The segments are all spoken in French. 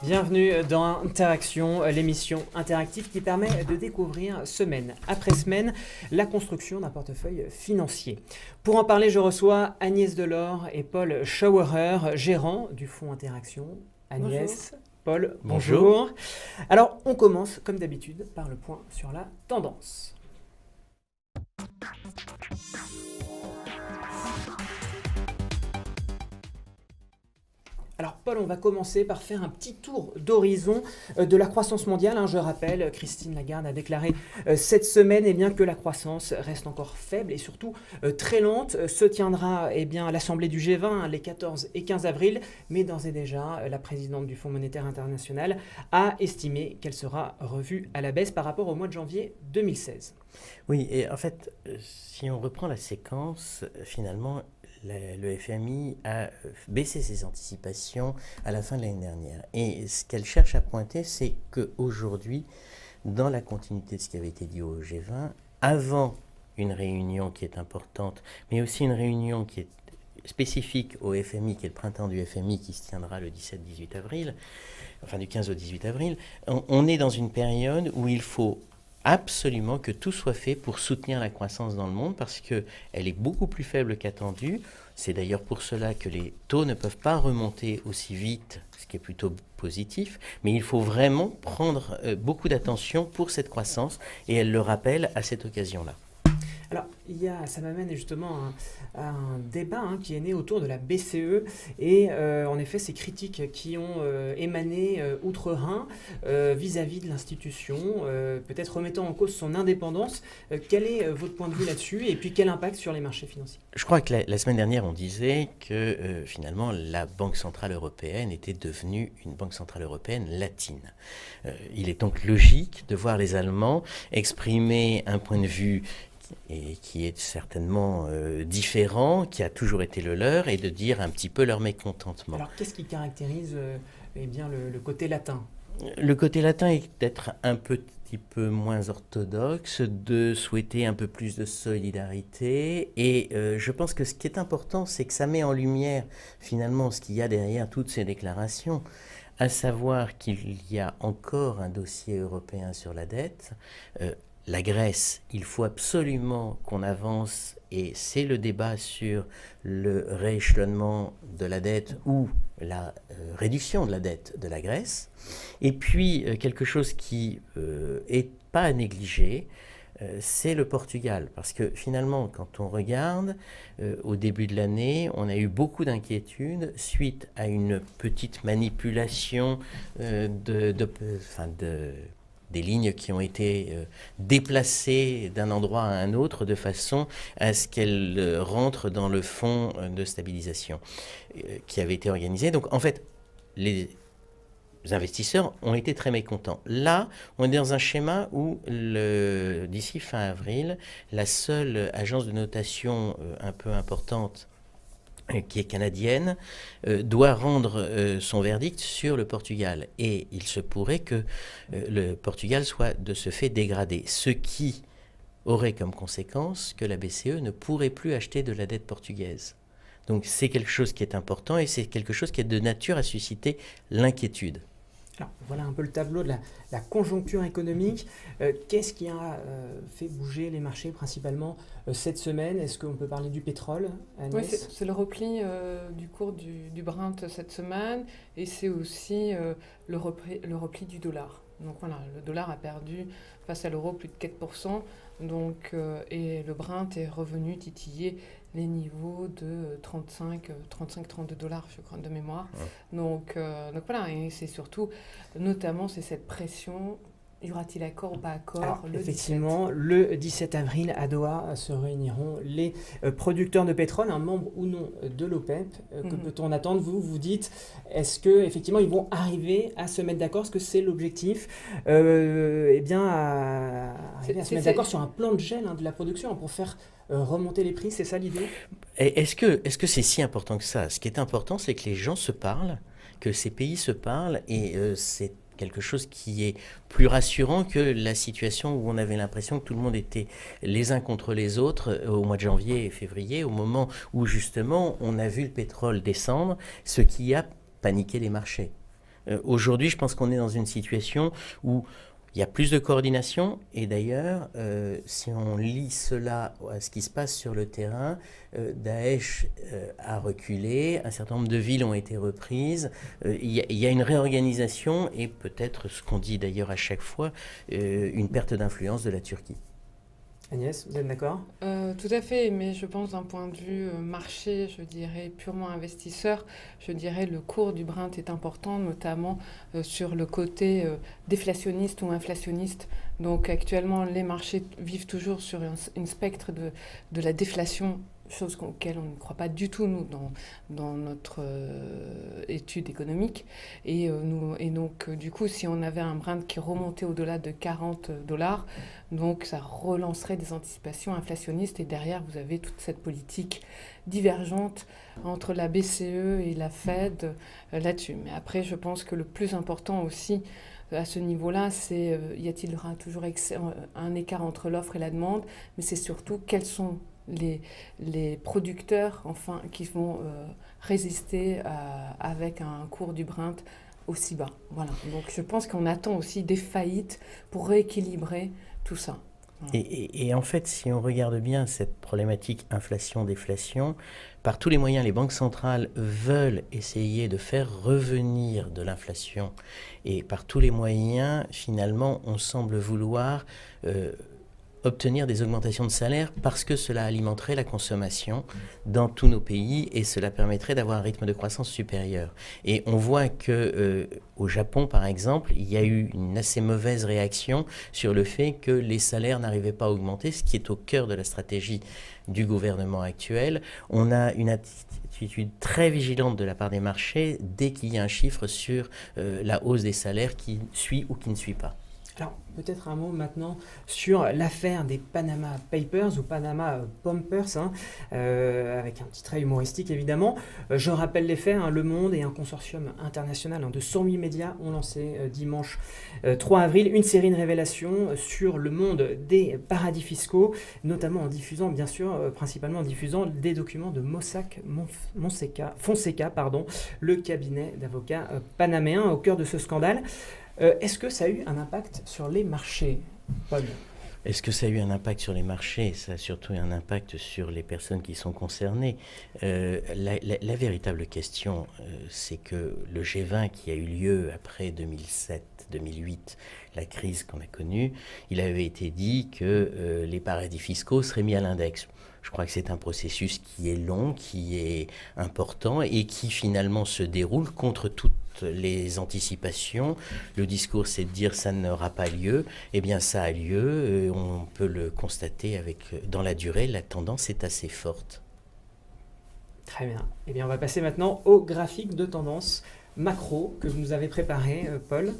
Bienvenue dans Interaction, l'émission interactive qui permet de découvrir semaine après semaine la construction d'un portefeuille financier. Pour en parler, je reçois Agnès Delors et Paul Schauerer, gérants du fonds Interaction. Agnès, bonjour. Paul, bonjour. Alors, on commence comme d'habitude par le point sur la tendance. Alors Paul, on va commencer par faire un petit tour d'horizon de la croissance mondiale. Je rappelle, Christine Lagarde a déclaré cette semaine que la croissance reste encore faible et surtout très lente. Se tiendra l'Assemblée du G20 les 14 et 15 avril, mais d'ores et déjà, la présidente du Fonds monétaire international a estimé qu'elle sera revue à la baisse par rapport au mois de janvier 2016. Oui, et en fait, si on reprend la séquence, finalement, le FMI a baissé ses anticipations à la fin de l'année dernière. Et ce qu'elle cherche à pointer, c'est qu'aujourd'hui, dans la continuité de ce qui avait été dit au G20, avant une réunion qui est importante, mais aussi une réunion qui est spécifique au FMI, qui est le printemps du FMI, qui se tiendra le 17-18 avril, enfin du 15 au 18 avril, on est dans une période où il faut absolument que tout soit fait pour soutenir la croissance dans le monde parce qu'elle est beaucoup plus faible qu'attendue. C'est d'ailleurs pour cela que les taux ne peuvent pas remonter aussi vite, ce qui est plutôt positif. Mais il faut vraiment prendre beaucoup d'attention pour cette croissance et elle le rappelle à cette occasion-là. Alors, ça m'amène justement à un débat qui est né autour de la BCE et en effet ces critiques qui ont émané outre-Rhin vis-à-vis de l'institution, peut-être remettant en cause son indépendance. Quel est votre point de vue là-dessus et puis quel impact sur les marchés financiers ? Je crois que la semaine dernière, on disait que finalement la Banque Centrale Européenne était devenue une Banque Centrale Européenne latine. Il est donc logique de voir les Allemands exprimer un point de vue et qui est certainement différent, qui a toujours été le leur, et de dire un petit peu leur mécontentement. Alors, qu'est-ce qui caractérise le côté latin ? Le côté latin est d'être un petit peu moins orthodoxe, de souhaiter un peu plus de solidarité, et je pense que ce qui est important, c'est que ça met en lumière finalement ce qu'il y a derrière toutes ces déclarations, à savoir qu'il y a encore un dossier européen sur la dette. La Grèce, il faut absolument qu'on avance et c'est le débat sur le rééchelonnement de la dette ou la réduction de la dette de la Grèce. Et puis, quelque chose qui n'est pas à négliger, c'est le Portugal. Parce que finalement, quand on regarde, au début de l'année, on a eu beaucoup d'inquiétudes suite à une petite manipulation des lignes qui ont été déplacées d'un endroit à un autre de façon à ce qu'elles rentrent dans le fonds de stabilisation qui avait été organisé. Donc en fait, les investisseurs ont été très mécontents. Là, on est dans un schéma où d'ici fin avril, la seule agence de notation un peu importante qui est canadienne, doit rendre son verdict sur le Portugal. Et il se pourrait que le Portugal soit de ce fait dégradé, ce qui aurait comme conséquence que la BCE ne pourrait plus acheter de la dette portugaise. Donc c'est quelque chose qui est important et c'est quelque chose qui est de nature à susciter l'inquiétude. Alors, voilà un peu le tableau de la conjoncture économique. Qu'est-ce qui a fait bouger les marchés principalement cette semaine ? Est-ce qu'on peut parler du pétrole, Agnès ? Oui, c'est le repli du cours du Brent cette semaine et c'est aussi le repli du dollar. Donc voilà, le dollar a perdu face à l'euro plus de 4%, et le Brent est revenu titiller les niveaux de 35-32 dollars, je crois, de mémoire. Ouais. Donc voilà, et c'est surtout, notamment, c'est cette pression. Y aura-t-il accord ou pas accord ? Alors, effectivement, le 17 avril à Doha se réuniront les producteurs de pétrole, un membre ou non de l'OPEP. Que peut-on attendre ? Vous dites, est-ce qu'effectivement ils vont arriver à se mettre d'accord ? Est-ce que c'est l'objectif ? À se mettre d'accord sur un plan de gel de la production pour faire remonter les prix, c'est ça l'idée ? Est-ce que c'est si important que ça ? Ce qui est important, c'est que les gens se parlent, que ces pays se parlent, et c'est quelque chose qui est plus rassurant que la situation où on avait l'impression que tout le monde était les uns contre les autres au mois de janvier et février, au moment où justement on a vu le pétrole descendre, ce qui a paniqué les marchés. Aujourd'hui, je pense qu'on est dans une situation où il y a plus de coordination et d'ailleurs, si on lie cela à ce qui se passe sur le terrain, Daesh a reculé, un certain nombre de villes ont été reprises, il y a une réorganisation et peut-être ce qu'on dit d'ailleurs à chaque fois, une perte d'influence de la Turquie. Agnès, vous êtes d'accord? Tout à fait, mais je pense d'un point de vue marché, je dirais purement investisseur, je dirais le cours du Brent est important, notamment sur le côté déflationniste ou inflationniste. Donc actuellement, les marchés vivent toujours sur une spectre de la déflation, chose auquel on ne croit pas du tout, nous, dans notre étude économique. Et donc, du coup, si on avait un Brent qui remontait au-delà de $40, donc ça relancerait des anticipations inflationnistes. Et derrière, vous avez toute cette politique divergente entre la BCE et la Fed là-dessus. Mais après, je pense que le plus important aussi à ce niveau-là, c'est y a-t-il toujours un écart entre l'offre et la demande, mais c'est surtout quels sont les producteurs enfin, qui vont résister avec un cours du Brent aussi bas. Voilà. Donc je pense qu'on attend aussi des faillites pour rééquilibrer tout ça. Voilà. Et en fait, si on regarde bien cette problématique inflation-déflation, par tous les moyens, les banques centrales veulent essayer de faire revenir de l'inflation. Et par tous les moyens, finalement, on semble vouloir obtenir des augmentations de salaire parce que cela alimenterait la consommation dans tous nos pays et cela permettrait d'avoir un rythme de croissance supérieur. Et on voit que au Japon, par exemple, il y a eu une assez mauvaise réaction sur le fait que les salaires n'arrivaient pas à augmenter, ce qui est au cœur de la stratégie du gouvernement actuel. On a une attitude très vigilante de la part des marchés dès qu'il y a un chiffre sur la hausse des salaires qui suit ou qui ne suit pas. Alors, peut-être un mot maintenant sur l'affaire des Panama Papers ou Panama Papers, avec un petit trait humoristique évidemment. Je rappelle les faits, Le Monde et un consortium international de 108 médias ont lancé dimanche 3 avril une série de révélations sur le monde des paradis fiscaux, notamment en diffusant, bien sûr, principalement en diffusant des documents de Mossack Fonseca, le cabinet d'avocats panaméen au cœur de ce scandale. Est-ce que ça a eu un impact sur les marchés, Paul ? Est-ce que ça a eu un impact sur les marchés ? Ça a surtout eu un impact sur les personnes qui sont concernées. La véritable question, c'est que le G20 qui a eu lieu après 2007-2008, la crise qu'on a connue, il avait été dit que les paradis fiscaux seraient mis à l'index. Je crois que c'est un processus qui est long, qui est important et qui finalement se déroule contre toutes les anticipations. Le discours, c'est de dire ça n'aura pas lieu. Eh bien, ça a lieu. On peut le constater dans la durée. La tendance est assez forte. Très bien. Eh bien, on va passer maintenant au graphique de tendance macro que vous nous avez préparé, Paul.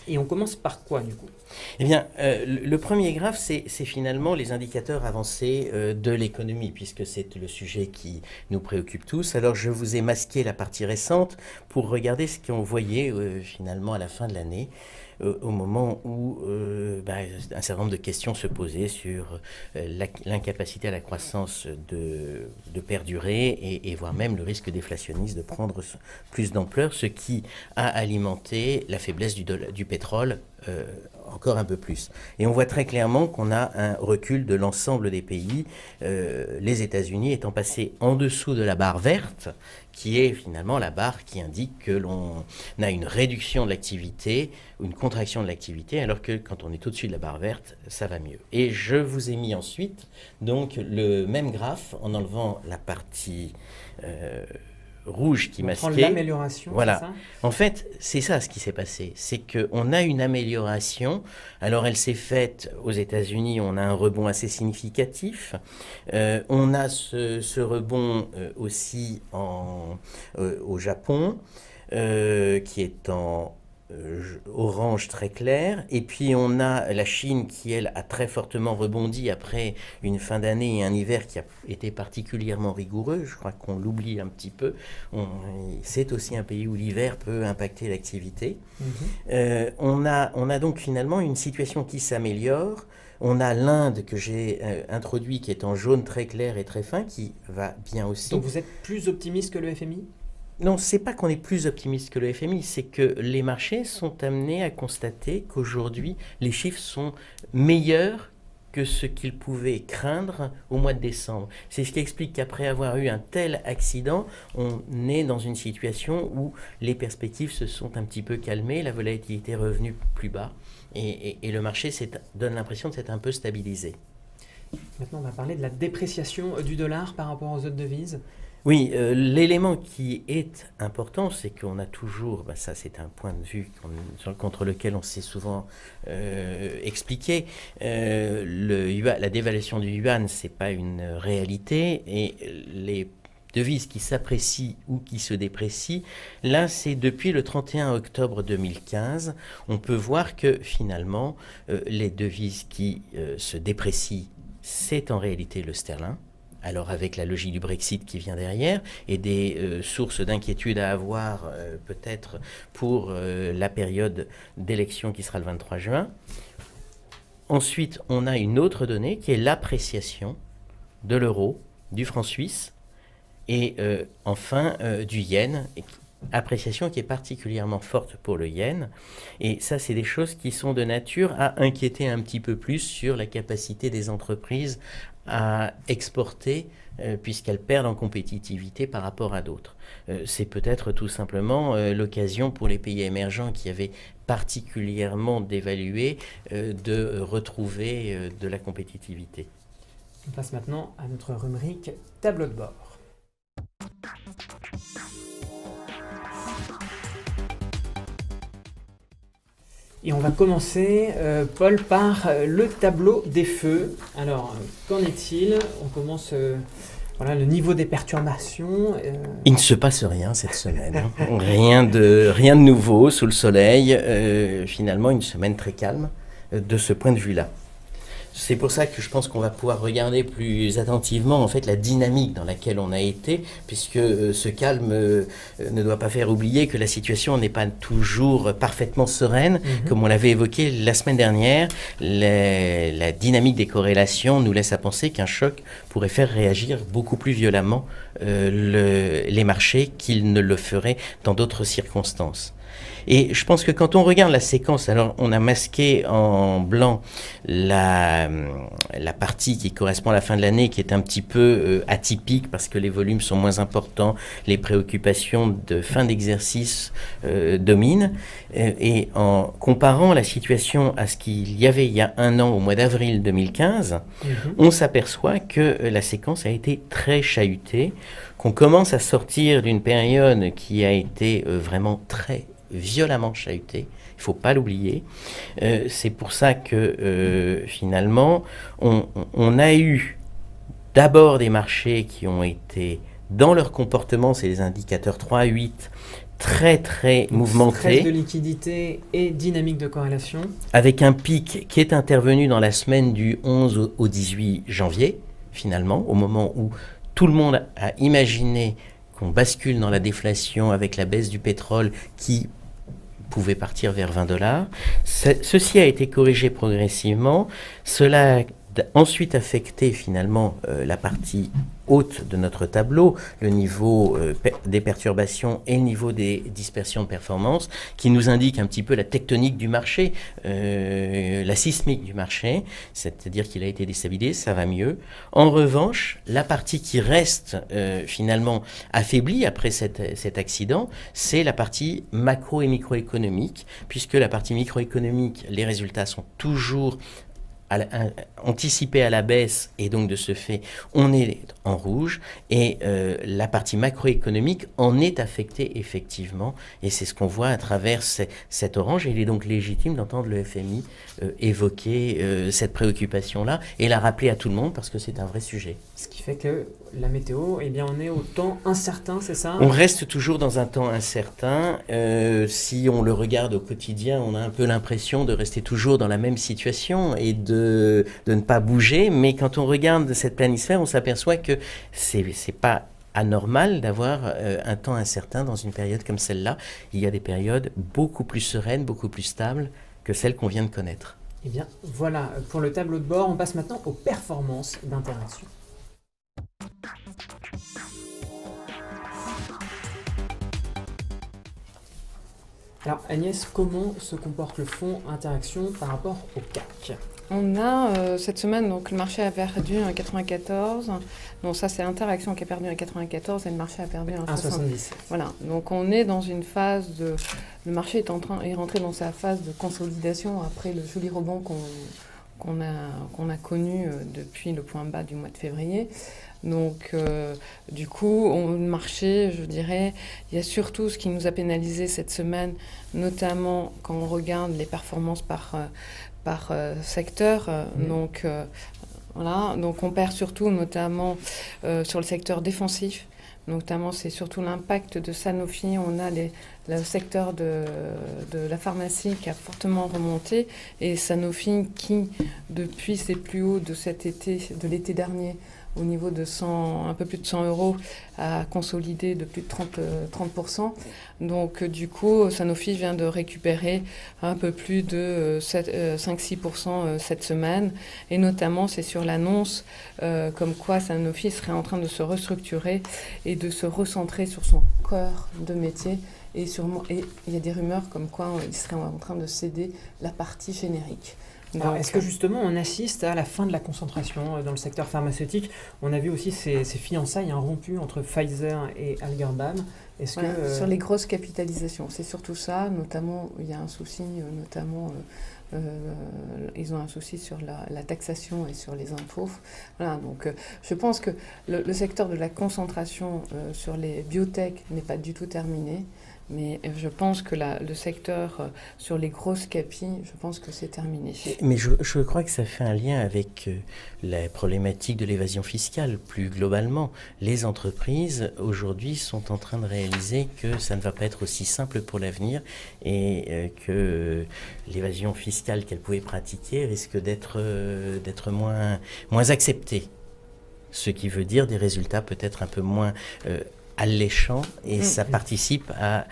Et on commence par quoi, du coup ? Eh bien, le premier graphe, c'est finalement les indicateurs avancés de l'économie, puisque c'est le sujet qui nous préoccupe tous. Alors, je vous ai masqué la partie récente pour regarder ce qu'on voyait finalement à la fin de l'année, au moment où un certain nombre de questions se posaient sur l'incapacité à la croissance de perdurer et voire même le risque déflationniste de prendre plus d'ampleur, ce qui a alimenté la faiblesse du pétrole encore un peu plus. Et on voit très clairement qu'on a un recul de l'ensemble des pays, les États-Unis étant passés en dessous de la barre verte, qui est finalement la barre qui indique que l'on a une réduction de l'activité ou une contraction de l'activité, alors que quand on est au-dessus de la barre verte, ça va mieux. Et je vous ai mis ensuite donc le même graphe en enlevant la partie rouge qui masquait. L'amélioration, voilà. C'est ça ? En fait, c'est ça ce qui s'est passé. C'est qu'on a une amélioration. Alors, elle s'est faite aux États-Unis. On a un rebond assez significatif. On a ce rebond aussi au Japon, qui est en orange très clair, et puis on a la Chine qui elle a très fortement rebondi après une fin d'année et un hiver qui a été particulièrement rigoureux. Je crois qu'on l'oublie un petit peu. C'est aussi un pays où l'hiver peut impacter l'activité. On a donc finalement une situation qui s'améliore. On a l'Inde que j'ai introduit qui est en jaune très clair et très fin, qui va bien aussi. Donc vous êtes plus optimiste que le FMI ? Non, c'est pas qu'on est plus optimiste que le FMI, c'est que les marchés sont amenés à constater qu'aujourd'hui, les chiffres sont meilleurs que ce qu'ils pouvaient craindre au mois de décembre. C'est ce qui explique qu'après avoir eu un tel accident, on est dans une situation où les perspectives se sont un petit peu calmées, la volatilité est revenue plus bas et le marché donne l'impression de s'être un peu stabilisé. Maintenant, on va parler de la dépréciation du dollar par rapport aux autres devises. Oui, l'élément qui est important, c'est qu'on a toujours, ça c'est un point de vue contre lequel on s'est souvent expliqué, la dévaluation du yuan, c'est pas une réalité, et les devises qui s'apprécient ou qui se déprécient, là c'est depuis le 31 octobre 2015, on peut voir que finalement les devises qui se déprécient, c'est en réalité le sterling. Alors avec la logique du Brexit qui vient derrière et des sources d'inquiétude à avoir peut-être pour la période d'élection qui sera le 23 juin. Ensuite, on a une autre donnée qui est l'appréciation de l'euro, du franc suisse et enfin du yen, appréciation qui est particulièrement forte pour le yen. Et ça, c'est des choses qui sont de nature à inquiéter un petit peu plus sur la capacité des entreprises à exporter puisqu'elles perdent en compétitivité par rapport à d'autres. C'est peut-être tout simplement l'occasion pour les pays émergents qui avaient particulièrement dévalué de retrouver de la compétitivité. On passe maintenant à notre rubrique tableau de bord. Et on va commencer, Paul, par le tableau des feux. Alors, qu'en est-il? On commence, voilà, le niveau des perturbations. Il ne se passe rien cette semaine. Rien de nouveau sous le soleil. Finalement, une semaine très calme de ce point de vue-là. C'est pour ça que je pense qu'on va pouvoir regarder plus attentivement en fait la dynamique dans laquelle on a été, puisque ce calme ne doit pas faire oublier que la situation n'est pas toujours parfaitement sereine, comme on l'avait évoqué la semaine dernière. La dynamique des corrélations nous laisse à penser qu'un choc pourrait faire réagir beaucoup plus violemment les marchés qu'il ne le ferait dans d'autres circonstances. Et je pense que quand on regarde la séquence, alors on a masqué en blanc la partie qui correspond à la fin de l'année, qui est un petit peu atypique parce que les volumes sont moins importants, les préoccupations de fin d'exercice dominent. Et en comparant la situation à ce qu'il y avait il y a un an, au mois d'avril 2015, on s'aperçoit que la séquence a été très chahutée, qu'on commence à sortir d'une période qui a été vraiment très violemment chahuté, il ne faut pas l'oublier. C'est pour ça que finalement, on a eu d'abord des marchés qui ont été, dans leur comportement, c'est les indicateurs 3 à 8, très très mouvementés. Stress de liquidité et dynamique de corrélation. Avec un pic qui est intervenu dans la semaine du 11 au 18 janvier, finalement, au moment où tout le monde a imaginé qu'on bascule dans la déflation avec la baisse du pétrole qui pouvait partir vers $20. Ceci a été corrigé progressivement. Cela a ensuite affecté finalement la partie haute de notre tableau, le niveau des perturbations et le niveau des dispersions de performance, qui nous indique un petit peu la tectonique du marché, la sismique du marché, c'est-à-dire qu'il a été déstabilisé, ça va mieux. En revanche, la partie qui reste finalement affaiblie après cet accident, c'est la partie macro et microéconomique, puisque la partie microéconomique, les résultats sont toujours anticipé à la baisse et donc de ce fait on est en rouge et la partie macroéconomique en est affectée effectivement et c'est ce qu'on voit à travers cet orange et il est donc légitime d'entendre le FMI évoquer cette préoccupation-là et la rappeler à tout le monde parce que c'est un vrai sujet. Ce qui fait que la météo, eh bien on est au temps incertain, c'est ça? On reste toujours dans un temps incertain. Si on le regarde au quotidien, on a un peu l'impression de rester toujours dans la même situation et de ne pas bouger. Mais quand on regarde cette planisphère, on s'aperçoit que c'est pas anormal d'avoir un temps incertain dans une période comme celle-là. Il y a des périodes beaucoup plus sereines, beaucoup plus stables que celles qu'on vient de connaître. Eh bien voilà, pour le tableau de bord, on passe maintenant aux performances d'interaction. Alors Agnès, comment se comporte le fonds Interaction par rapport au CAC ? On a cette semaine, donc le marché a perdu 1,94. Donc ça, c'est Interaction qui a perdu 1,94 et le marché a perdu 1,77. Voilà, donc on est dans une phase de... Le marché est rentré dans sa phase de consolidation après le joli rebond qu'on a connu depuis le point bas du mois de février. Donc, du coup, le marché, je dirais, il y a surtout ce qui nous a pénalisé cette semaine, notamment quand on regarde les performances par secteur. Donc, voilà. Donc, on perd surtout, notamment sur le secteur défensif. Notamment, c'est surtout l'impact de Sanofi. On a le secteur de la pharmacie qui a fortement remonté et Sanofi qui, depuis ses plus hauts de l'été dernier, au niveau de un peu plus de 100 euros, a consolidé de plus de 30%. Donc, du coup, Sanofi vient de récupérer un peu plus de 5-6% cette semaine. Et notamment, c'est sur l'annonce comme quoi Sanofi serait en train de se restructurer et de se recentrer sur son cœur de métier. Et il y a des rumeurs comme quoi il serait en train de céder la partie générique. Alors, est-ce que justement on assiste à la fin de la concentration dans le secteur pharmaceutique ? On a vu aussi ces fiançailles rompues entre Pfizer et Allergan. Sur les grosses capitalisations, c'est surtout ça. Notamment, il y a un souci, ils ont un souci sur la taxation et sur les impôts. Voilà, donc je pense que le secteur de la concentration sur les biotech n'est pas du tout terminé. Mais je pense que le secteur sur les grosses capis, je pense que c'est terminé. Mais je crois que ça fait un lien avec la problématique de l'évasion fiscale. Plus globalement, les entreprises aujourd'hui sont en train de réaliser que ça ne va pas être aussi simple pour l'avenir et que l'évasion fiscale qu'elles pouvaient pratiquer risque d'être moins acceptée. Ce qui veut dire des résultats peut-être un peu moins alléchant et ça participe à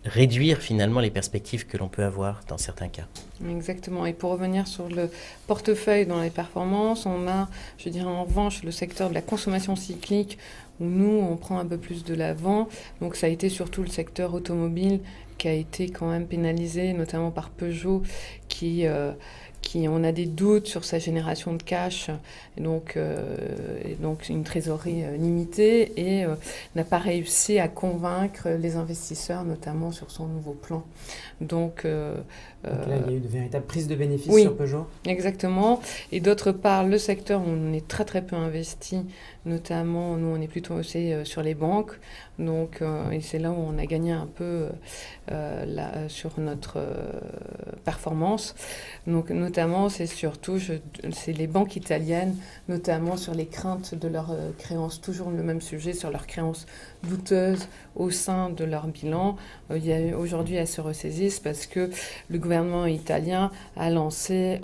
réduire finalement les perspectives que l'on peut avoir dans certains cas. Exactement. Et pour revenir sur le portefeuille dans les performances, on a, je dirais en revanche, le secteur de la consommation cyclique où nous, on prend un peu plus de l'avant. Donc ça a été surtout le secteur automobile qui a été quand même pénalisé, notamment par Peugeot qui on a des doutes sur sa génération de cash, et donc une trésorerie limitée, et n'a pas réussi à convaincre les investisseurs, notamment sur son nouveau plan. Donc là, il y a eu de véritables prises de bénéfices oui, sur Peugeot. Exactement. Et d'autre part, le secteur où on est très très peu investi, notamment, nous on est plutôt aussi sur les banques, donc et c'est là où on a gagné un peu sur notre performance. Donc notamment, c'est surtout c'est les banques italiennes, notamment sur les craintes de leurs créances, toujours le même sujet, sur leurs créances douteuses au sein de leur bilan. Aujourd'hui, elles se ressaisissent parce que le gouvernement italien a lancé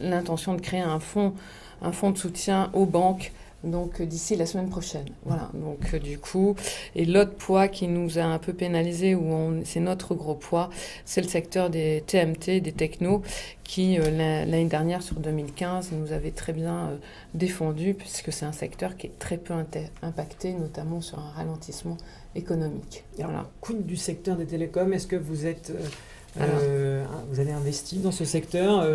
l'intention de créer un fonds de soutien aux banques, donc d'ici la semaine prochaine. Voilà, donc du coup, et l'autre poids qui nous a un peu pénalisé, c'est notre gros poids, c'est le secteur des TMT, des technos, qui l'année dernière, sur 2015, nous avait très bien défendu, puisque c'est un secteur qui est très peu impacté, notamment sur un ralentissement économique. Alors, voilà. Quid du secteur des télécoms, est-ce que vous êtes... vous avez investi dans ce secteur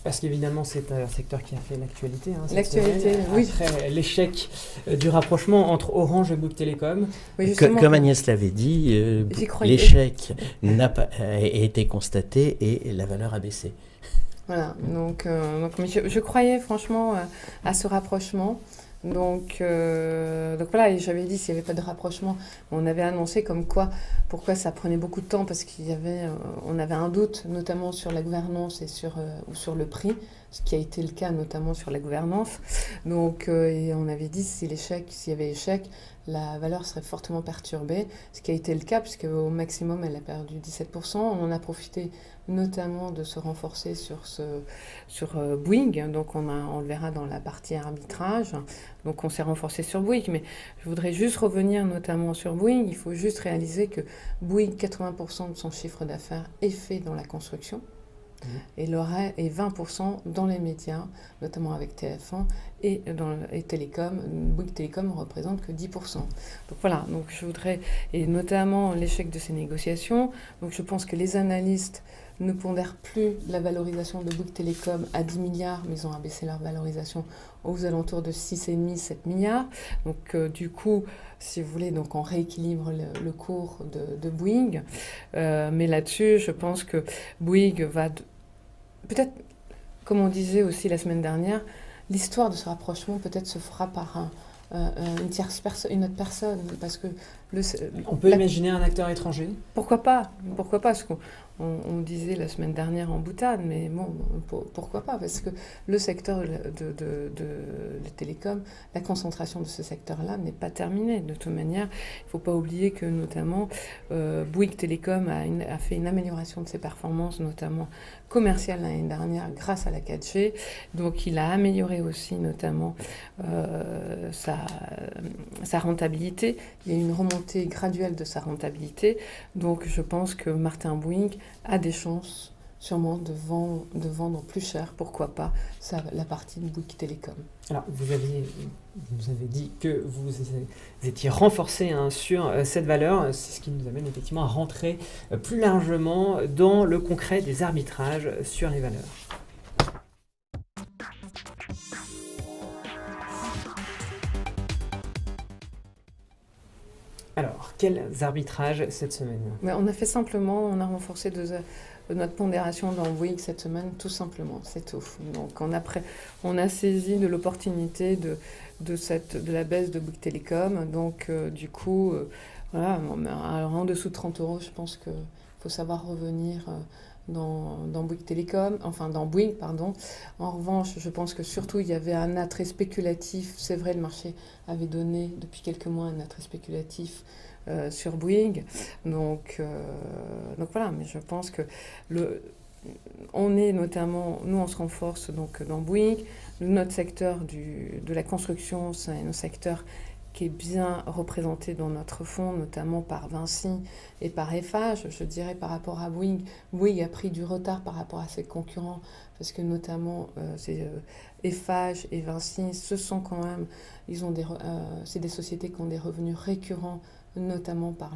parce qu'évidemment c'est un secteur qui a fait l'actualité. L'actualité, oui. Après l'échec du rapprochement entre Orange et Bouygues Telecom. Oui, comme Agnès l'avait dit, l'échec n'a pas été constaté et la valeur a baissé. Voilà, donc je croyais franchement à ce rapprochement. Donc voilà, et j'avais dit s'il n'y avait pas de rapprochement, on avait annoncé pourquoi ça prenait beaucoup de temps, parce on avait un doute notamment sur la gouvernance et ou sur le prix, ce qui a été le cas notamment sur la gouvernance. Donc et on avait dit s'il y avait échec, la valeur serait fortement perturbée, ce qui a été le cas puisque au maximum elle a perdu 17%. On en a profité notamment de se renforcer sur Bouygues, donc on le verra dans la partie arbitrage. Donc on s'est renforcé sur Bouygues, mais je voudrais juste revenir notamment sur Bouygues. Il faut juste réaliser que Bouygues, 80% de son chiffre d'affaires est fait dans la construction. Et le reste est 20% dans les médias, notamment avec TF1, et Télécom, Bouygues Télécom ne représente que 10%. Donc voilà, donc je voudrais, et notamment l'échec de ces négociations, donc je pense que les analystes ne pondèrent plus la valorisation de Bouygues Télécom à 10 milliards, mais ils ont abaissé leur valorisation aux alentours de 6,5-7 milliards. Donc du coup, si vous voulez, donc on rééquilibre le cours de Bouygues. Mais là-dessus, je pense que Bouygues va... Peut-être, comme on disait aussi la semaine dernière, l'histoire de ce rapprochement peut-être se fera par une tierce personne, une autre personne, parce que on peut imaginer un acteur étranger. Pourquoi pas? Parce qu'on disait la semaine dernière en boutade, mais bon, pourquoi pas? Parce que le secteur de télécom, la concentration de ce secteur-là n'est pas terminée. De toute manière, il ne faut pas oublier que notamment Bouygues Télécom a fait une amélioration de ses performances, notamment commerciales l'année dernière grâce à la 4G. Donc il a amélioré aussi notamment sa rentabilité. Il y a une remontée graduelle de sa rentabilité. Donc je pense que Martin Bouygues a des chances sûrement de vendre plus cher, pourquoi pas, la partie de Bouygues Télécom. Alors, vous avez dit que vous étiez renforcé sur cette valeur. C'est ce qui nous amène effectivement à rentrer plus largement dans le concret des arbitrages sur les valeurs. Alors, quels arbitrages cette semaine? On a fait simplement, on a renforcé notre pondération dans Bouygues cette semaine, tout simplement, c'est tout. Donc on a saisi de l'opportunité de la baisse de Bouygues Télécom. Donc du coup, voilà, alors en dessous de 30 €, je pense qu'il faut savoir revenir dans Bouygues Télécom, enfin dans Bouygues, pardon. En revanche, je pense que surtout il y avait un attrait spéculatif. C'est vrai, le marché avait donné depuis quelques mois un attrait spéculatif sur Bouygues. Donc voilà, mais je pense que on est notamment, nous on se renforce donc dans Bouygues. Notre secteur de la construction, c'est un secteur qui est bien représenté dans notre fonds, notamment par Vinci et par Eiffage. Je dirais par rapport à Bouygues, Bouygues a pris du retard par rapport à ses concurrents, parce que notamment Eiffage et Vinci, c'est des sociétés qui ont des revenus récurrents, notamment par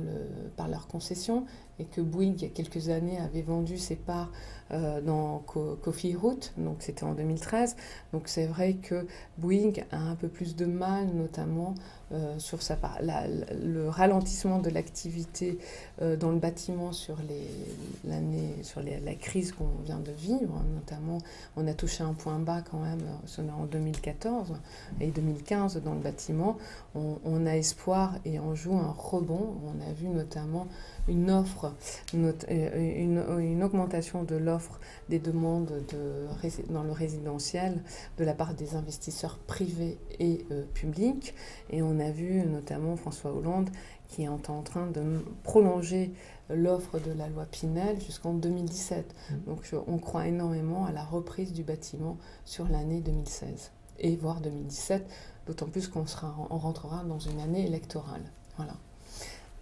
leurs concessions, et que Bouygues, il y a quelques années, avait vendu ses parts dans Cofiroute, donc c'était en 2013. Donc c'est vrai que Bouygues a un peu plus de mal, notamment sur sa part. Le ralentissement de l'activité dans le bâtiment sur la crise qu'on vient de vivre, notamment, on a touché un point bas quand même en 2014 et 2015 dans le bâtiment. On a espoir et on joue un rebond. On a vu notamment une augmentation de l'offre des demandes dans le résidentiel de la part des investisseurs privés et publics. Et on a vu notamment François Hollande qui est en train de prolonger l'offre de la loi Pinel jusqu'en 2017. Donc on croit énormément à la reprise du bâtiment sur l'année 2016 et voire 2017, d'autant plus qu'on rentrera dans une année électorale. Voilà.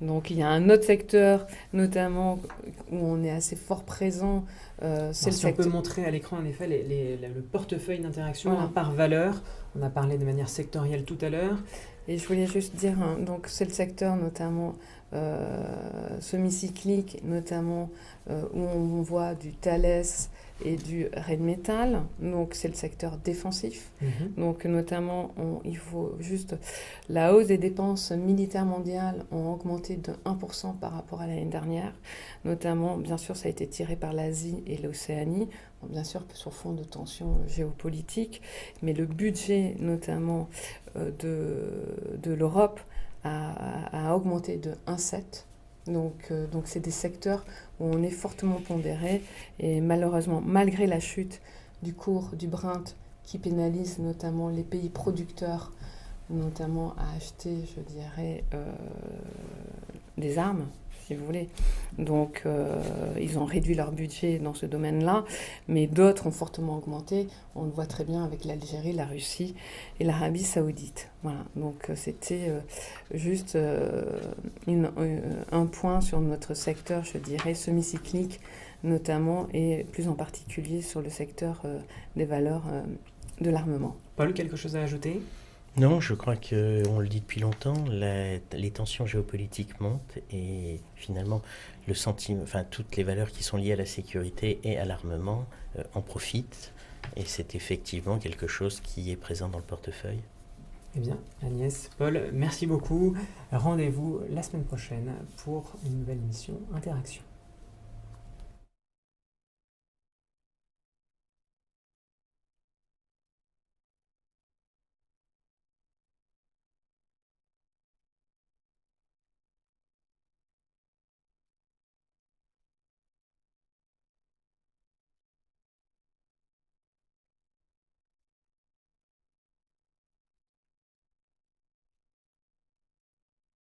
Donc il y a un autre secteur, notamment où on est assez fort présent, c'est le secteur. On peut montrer à l'écran en effet le portefeuille d'interaction voilà. Par valeur. On a parlé de manière sectorielle tout à l'heure. Et je voulais juste dire, donc c'est le secteur notamment semi-cyclique, notamment où on voit du Thales et du Rheinmetall, donc c'est le secteur défensif. Donc notamment, il faut juste... La hausse des dépenses militaires mondiales ont augmenté de 1% par rapport à l'année dernière. Notamment, bien sûr, ça a été tiré par l'Asie et l'Océanie, bien sûr sur fond de tensions géopolitiques, mais le budget notamment de l'Europe a augmenté de 1,7%. Donc c'est des secteurs où on est fortement pondéré et malheureusement, malgré la chute du cours du Brent qui pénalise notamment les pays producteurs, notamment à acheter, je dirais, des armes, si vous voulez. Donc ils ont réduit leur budget dans ce domaine-là, mais d'autres ont fortement augmenté. On le voit très bien avec l'Algérie, la Russie et l'Arabie Saoudite. Voilà, donc c'était juste un point sur notre secteur, je dirais, semi-cyclique notamment, et plus en particulier sur le secteur des valeurs de l'armement. Paul, quelque chose à ajouter? Non, je crois qu'on le dit depuis longtemps, les tensions géopolitiques montent et finalement le sentiment, enfin toutes les valeurs qui sont liées à la sécurité et à l'armement en profitent et c'est effectivement quelque chose qui est présent dans le portefeuille. Eh bien, Agnès, Paul, merci beaucoup. Rendez-vous la semaine prochaine pour une nouvelle émission Interaction.